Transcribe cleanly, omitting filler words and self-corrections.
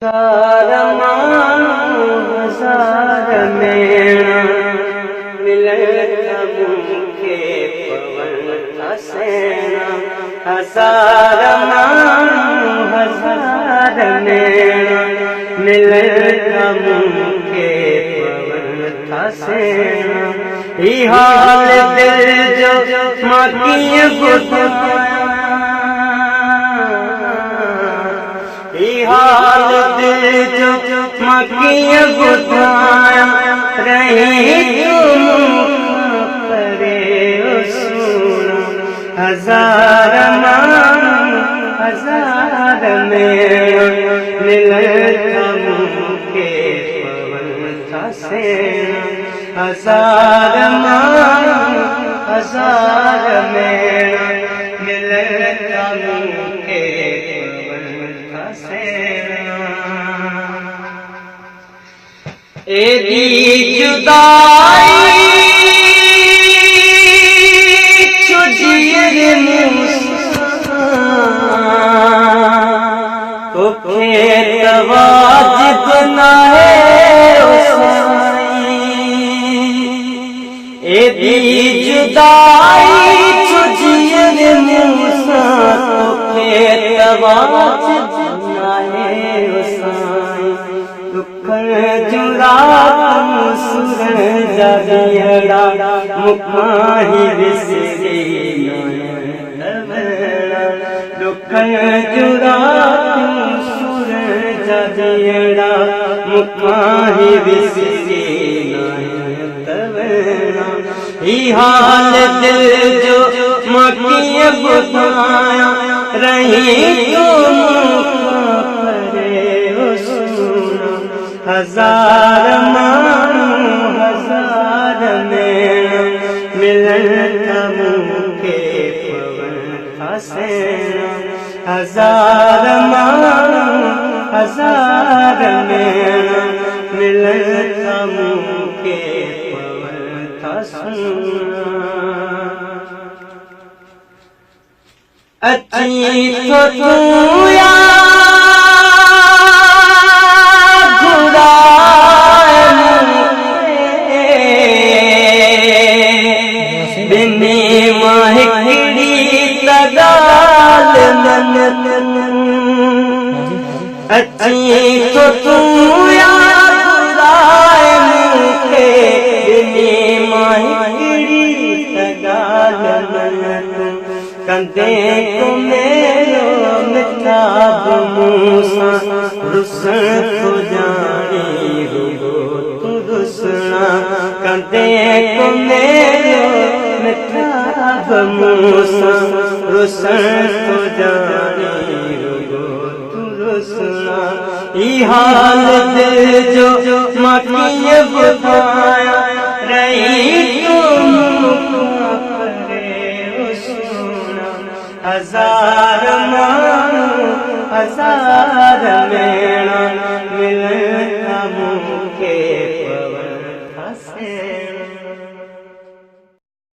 हज़ार मेणा मिलनि मूंखे पवन असेणा। हज़ार मेणा मिलनि मूंखे पवन असेणा। ही हाल दिल जो मां कीअं ॿुधायां, ही हाल दिल जो मां कीअं ॿुधायां। रही तूं मूंखां परे ओ सोना। हज़ार मेणा मिलनि मूंखे पवन असेणा। हज़ार मेणा मिलनि मूंखे पवन असेणा। एॾी जुदाई छो जीअरे तोखे त वाजिब नाहे ओ साईं। एॾी जुदाई छो जीअरे तोखे त वाजिब नाहे ओ साईं। दुखनि जूं रातूं सुर जा ॾींहड़ा मूंखां ई विसरी नवेड़ा। दुखनि जूं रातूं सुर जा ॾींहड़ा मूंखां ई विसरी नवेड़ा। ही हाल दिल जो मां कीअं ॿुधायां। रही तूं मूंखां परे ओ सोना। हज़ार मेणा मिलनि मूंखे पवन असेणा। हज़ार मेणा मिलनि मूंखे पवन असेणा। अची तो तूं अची तो तूं यादि मूंखे ॿिन्ही मां हिकिड़ी त ॻाल्हि कंदे को मेरो मिठाब मूं सां रुसण थो ॼाणी रुगो तूं रुसणा। कंदे को मेरो मिठाब मूं सां रुसण थो ॼाणी रुगो तूं रुसणा। ही हाल दिल जो मां कीअं ॿुधायां। रही तूं मूंखां परे ओ सोना। हज़ार मेणा मिलनि